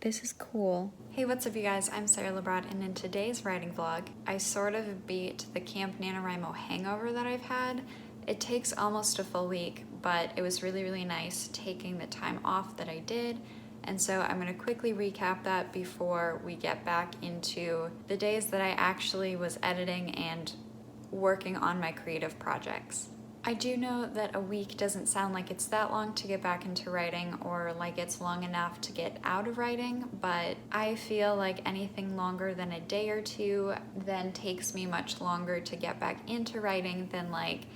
This is cool. Hey, what's up you guys? I'm Sarah Lebrad, and in today's writing vlog, I sort of beat the Camp NaNoWriMo Hangover that I've had. It takes almost a full week, but it was really nice taking the time off that I did. And so I'm gonna quickly recap that before we get back into the days that I actually was editing and working on my creative projects. I do know that a week doesn't sound like it's that long to get back into writing or like it's long enough to get out of writing, but I feel like anything longer than a day or two then takes me much longer to get back into writing than like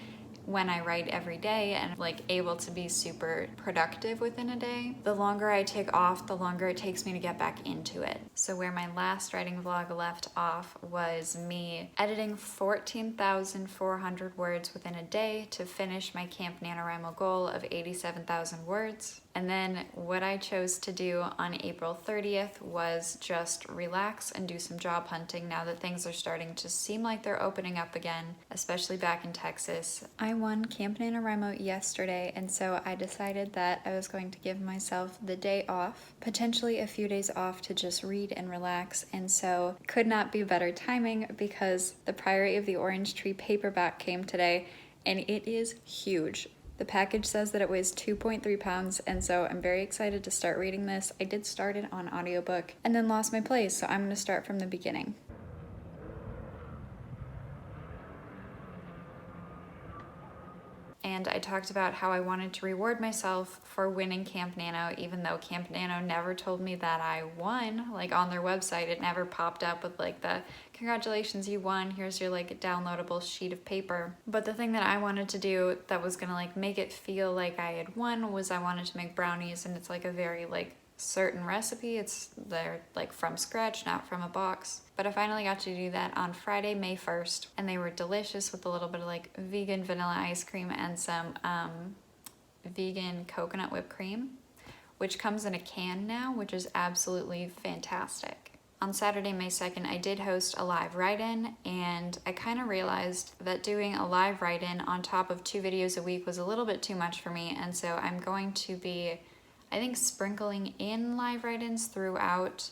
when I write every day and like able to be super productive within a day. The longer I take off, the longer it takes me to get back into it. So where my last writing vlog left off was me editing 14,400 words within a day to finish my Camp NaNoWriMo goal of 87,000 words. And then what I chose to do on April 30th was just relax and do some job hunting now that things are starting to seem like they're opening up again, especially back in Texas. I won Camp NaNoWriMo yesterday, and so I decided that I was going to give myself the day off, potentially a few days off to just read and relax, and so could not be better timing because the Priory of the Orange Tree paperback came today, and it is huge. The package says that it weighs 2.3 pounds, and so I'm very excited to start reading this. I did start it on audiobook and then lost my place, so I'm going to start from the beginning. And I talked about how I wanted to reward myself for winning Camp Nano, even though Camp Nano never told me that I won. Like on their website, it never popped up with like the congratulations, you won, here's your like downloadable sheet of paper. But the thing that I wanted to do that was gonna like make it feel like I had won was I wanted to make brownies, and it's like a very like certain recipe. They're like from scratch, not from a box. But I finally got to do that on Friday, May 1st, and they were delicious with a little bit of like vegan vanilla ice cream and some vegan coconut whipped cream, which comes in a can now, which is absolutely fantastic. On Saturday, May 2nd, I did host a live write-in, and I kind of realized that doing a live write-in on top of 2 videos a week was a little bit too much for me, and so I'm going to be, I think, sprinkling in live write-ins throughout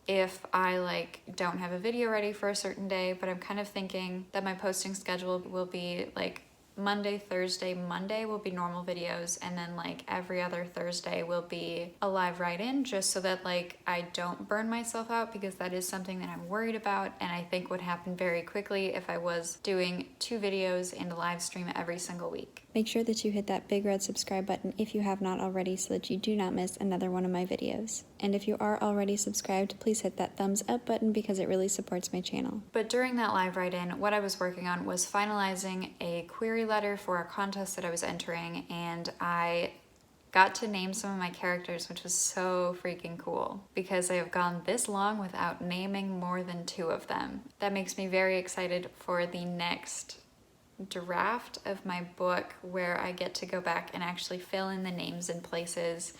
if I like don't have a video ready for a certain day, but I'm kind of thinking that my posting schedule will be like Monday, Thursday, Monday will be normal videos, and then like every other Thursday will be a live write-in, just so that like I don't burn myself out, because that is something that I'm worried about and I think would happen very quickly if I was doing 2 videos and a live stream every single week. Make sure that you hit that big red subscribe button if you have not already, so that you do not miss another one of my videos. And if you are already subscribed, please hit that thumbs up button because it really supports my channel. But during that live write-in, what I was working on was finalizing a query letter for a contest that I was entering, and I got to name some of my characters, which was so freaking cool because I have gone this long without naming more than 2 of them. That makes me very excited for the next draft of my book, where I get to go back and actually fill in the names and places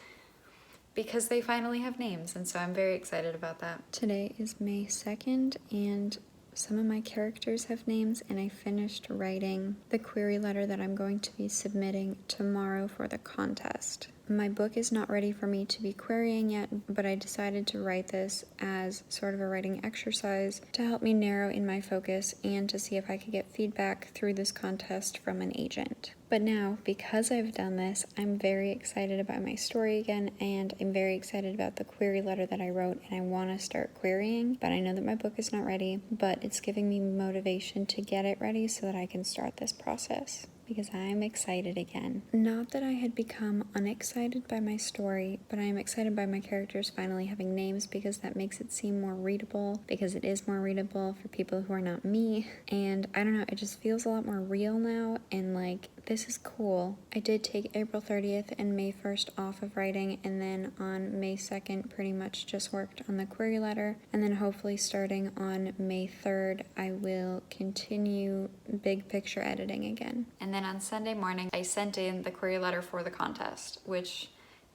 because they finally have names, and so I'm very excited about that. Today is May 2nd, and some of my characters have names, and I finished writing the query letter that I'm going to be submitting tomorrow for the contest. My book is not ready for me to be querying yet, but I decided to write this as sort of a writing exercise to help me narrow in my focus and to see if I could get feedback through this contest from an agent. But now, because I've done this, I'm very excited about my story again, and I'm very excited about the query letter that I wrote, and I want to start querying, but I know that my book is not ready, but it's giving me motivation to get it ready so that I can start this process, because I'm excited again. Not that I had become unexcited by my story, but I am excited by my characters finally having names, because that makes it seem more readable, because it is more readable for people who are not me, and I don't know, it just feels a lot more real now, and like, this is cool. I did take April 30th and May 1st off of writing, and then on May 2nd pretty much just worked on the query letter, and then hopefully starting on May 3rd I will continue big picture editing again. And then on Sunday morning I sent in the query letter for the contest, which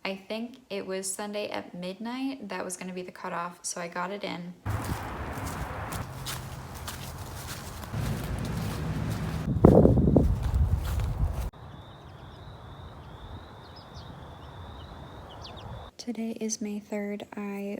I think it was Sunday at midnight that was going to be the cutoff, so I got it in. Today is May 3rd. I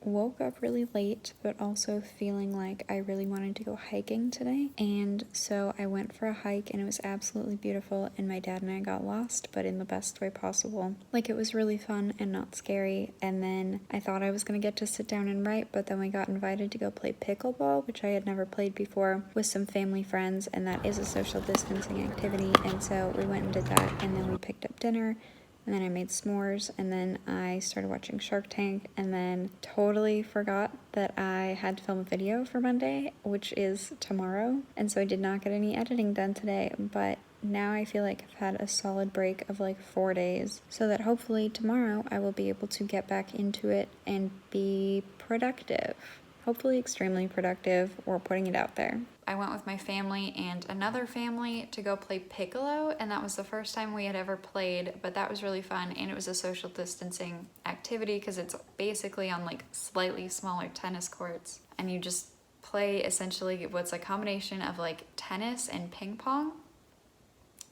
woke up really late, but also feeling like I really wanted to go hiking today. And so I went for a hike and it was absolutely beautiful, and my dad and I got lost, but in the best way possible. Like, it was really fun and not scary. And then I thought I was gonna get to sit down and write, but then we got invited to go play pickleball, which I had never played before, with some family friends, and that is a social distancing activity. And so we went and did that, and then we picked up dinner. And then I made s'mores, and then I started watching Shark Tank, and then totally forgot that I had to film a video for Monday, which is tomorrow. And so I did not get any editing done today, but now I feel like I've had a solid break of like 4 days, so that hopefully tomorrow I will be able to get back into it and be productive. Hopefully extremely productive, or putting it out there. I went with my family and another family to go play piccolo, and that was the first time we had ever played, but that was really fun, and it was a social distancing activity because it's basically on like slightly smaller tennis courts, and you just play essentially what's a combination of like tennis and ping pong,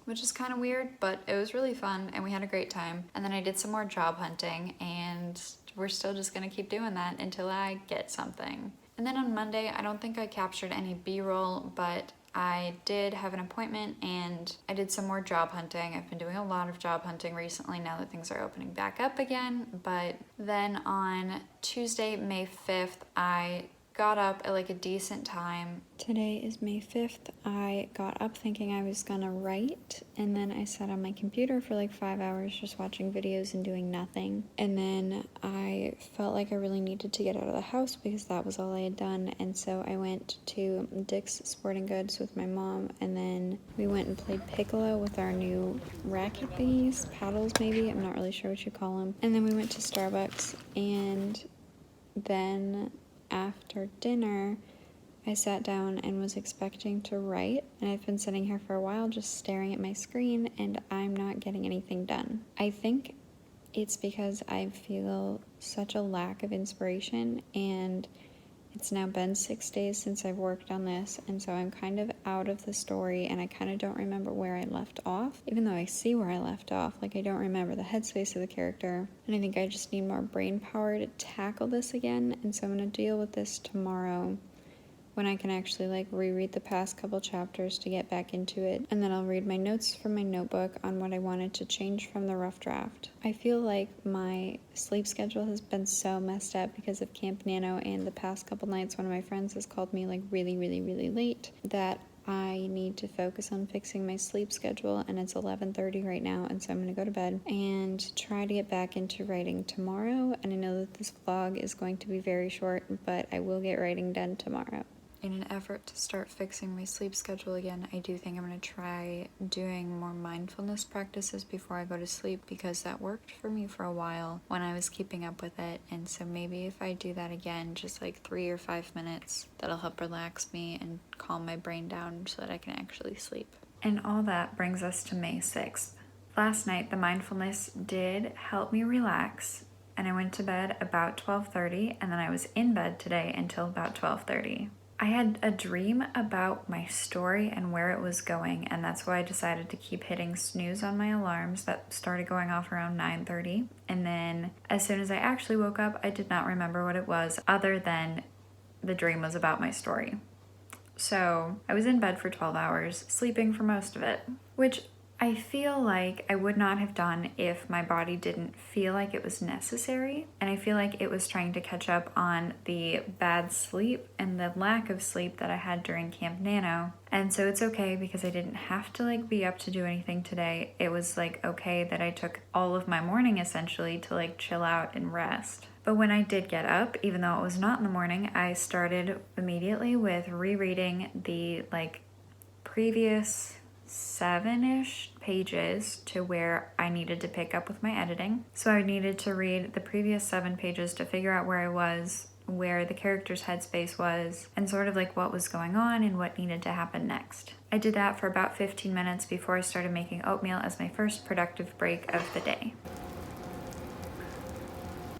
which is kind of weird, but it was really fun and we had a great time. And then I did some more job hunting, and we're still just gonna keep doing that until I get something. And then on Monday, I don't think I captured any B-roll, but I did have an appointment and I did some more job hunting. I've been doing a lot of job hunting recently now that things are opening back up again. But then on Tuesday, May 5th, I got up at like a decent time. Today is May 5th. I got up thinking I was gonna write, and then I sat on my computer for like 5 hours just watching videos and doing nothing. And then I felt like I really needed to get out of the house because that was all I had done. And so I went to Dick's Sporting Goods with my mom, and then we went and played piccolo with our new racket thingies, paddles maybe, I'm not really sure what you call them. And then we went to Starbucks, and then after dinner, I sat down and was expecting to write, and I've been sitting here for a while just staring at my screen, and I'm not getting anything done. I think it's because I feel such a lack of inspiration, and it's now been 6 days since I've worked on this, and so I'm kind of out of the story, and I kind of don't remember where I left off, even though I see where I left off. Like, I don't remember the headspace of the character, and I think I just need more brain power to tackle this again. And so I'm going to deal with this tomorrow, when I can actually like reread the past couple chapters to get back into it. And then I'll read my notes from my notebook on what I wanted to change from the rough draft. I feel like my sleep schedule has been so messed up because of Camp Nano, and the past couple nights one of my friends has called me like really late, that I need to focus on fixing my sleep schedule, and it's 11:30 right now, and so I'm gonna go to bed and try to get back into writing tomorrow. And I know that this vlog is going to be very short, but I will get writing done tomorrow. In an effort to start fixing my sleep schedule again, I do think I'm going to try doing more mindfulness practices before I go to sleep, because that worked for me for a while when I was keeping up with it. And so maybe if I do that again, just like 3 or 5 minutes, that'll help relax me and calm my brain down so that I can actually sleep. And all that brings us to May 6th. Last night, the mindfulness did help me relax, and I went to bed about 12:30, and then I was in bed today until about 12:30. I had a dream about my story and where it was going, and that's why I decided to keep hitting snooze on my alarms that started going off around 9:30. And then as soon as I actually woke up, I did not remember what it was other than the dream was about my story. So I was in bed for 12 hours, sleeping for most of it, which I feel like I would not have done if my body didn't feel like it was necessary. And I feel like it was trying to catch up on the bad sleep and the lack of sleep that I had during Camp Nano. And so it's okay because I didn't have to like be up to do anything today. It was like okay that I took all of my morning essentially to like chill out and rest. But when I did get up, even though it was not in the morning, I started immediately with rereading the like previous 7-ish pages to where I needed to pick up with my editing. So I needed to read the previous 7 pages to figure out where I was, where the character's headspace was, and sort of like what was going on and what needed to happen next. I did that for about 15 minutes before I started making oatmeal as my first productive break of the day.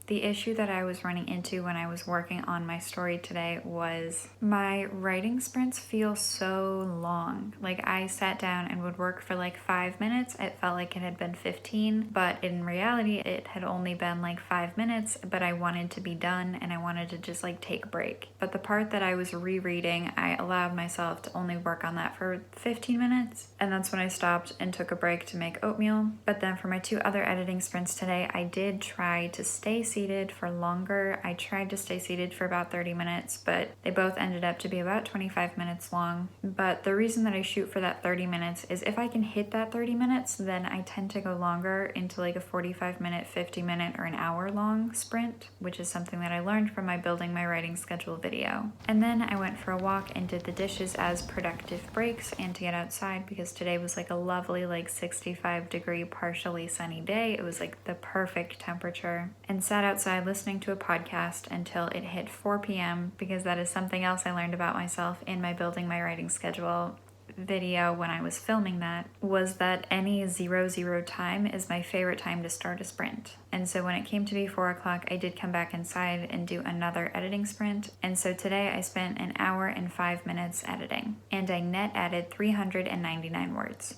The issue that I was running into when I was working on my story today was my writing sprints feel so long. Like I sat down and would work for like 5 minutes. It felt like it had been 15, but in reality it had only been like 5 minutes, but I wanted to be done and I wanted to just like take a break. But the part that I was rereading, I allowed myself to only work on that for 15 minutes. And that's when I stopped and took a break to make oatmeal. But then for my 2 other editing sprints today, I did try to stay seated for longer. I tried to stay seated for about 30 minutes, but they both ended up to be about 25 minutes long. But the reason that I shoot for that 30 minutes is if I can hit that 30 minutes, then I tend to go longer into like a 45-minute, 50-minute, or an hour long sprint, which is something that I learned from my Building My Writing Schedule video. And then I went for a walk and did the dishes as productive breaks and to get outside because today was like a lovely like 65-degree partially sunny day. It was like the perfect temperature, and sat outside listening to a podcast until it hit 4 p.m. because that is something else I learned about myself in my Building My Writing Schedule video when I was filming that, was that any 00 time is my favorite time to start a sprint. And so when it came to be 4 o'clock, I did come back inside and do another editing sprint. And so today I spent an hour and 5 minutes editing, and I net added 399 words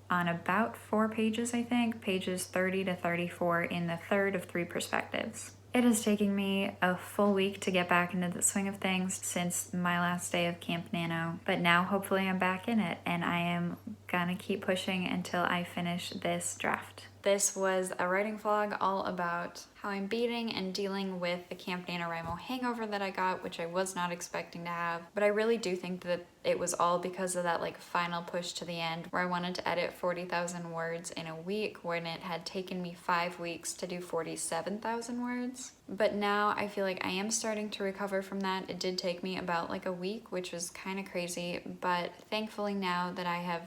on about 4 pages, I think, pages 30 to 34 in the third of 3 perspectives. It is taking me a full week to get back into the swing of things since my last day of Camp Nano, but now hopefully I'm back in it, and I am gonna keep pushing until I finish this draft. This was a writing vlog all about how I'm beating and dealing with the Camp NaNoWriMo hangover that I got, which I was not expecting to have. But I really do think that it was all because of that like final push to the end where I wanted to edit 40,000 words in a week when it had taken me 5 weeks to do 47,000 words. But now I feel like I am starting to recover from that. It did take me about like a week, which was kind of crazy, but thankfully now that I have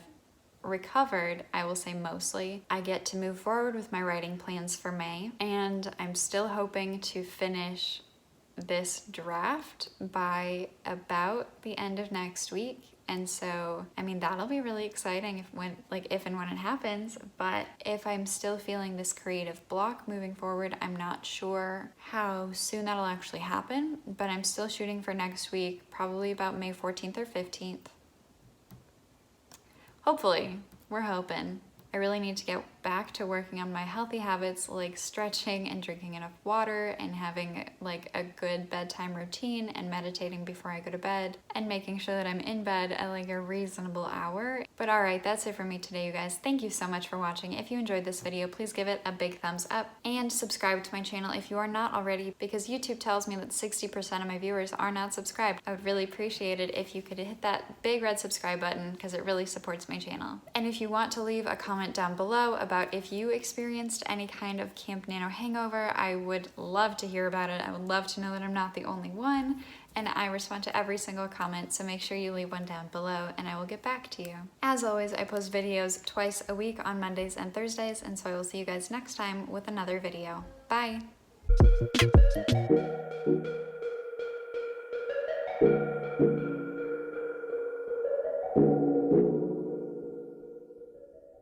recovered, I will say mostly, I get to move forward with my writing plans for May, and I'm still hoping to finish this draft by about the end of next week. And so, I mean, that'll be really exciting if and when it happens. But if I'm still feeling this creative block moving forward, I'm not sure how soon that'll actually happen, but I'm still shooting for next week, probably about May 14th or 15th. Hopefully, we're hoping. I really need to get back to working on my healthy habits like stretching and drinking enough water and having like a good bedtime routine and meditating before I go to bed and making sure that I'm in bed at like a reasonable hour. But alright, that's it for me today, you guys. Thank you so much for watching. If you enjoyed this video, please give it a big thumbs up and subscribe to my channel if you are not already, because YouTube tells me that 60% of my viewers are not subscribed. I would really appreciate it if you could hit that big red subscribe button because it really supports my channel. And if you want to leave a comment down below about if you experienced any kind of Camp Nano hangover, I would love to hear about it. I would love to know that I'm not the only one, and I respond to every single comment, so make sure you leave one down below and I will get back to you. As always, I post videos twice a week on Mondays and Thursdays, and so I will see you guys next time with another video. Bye!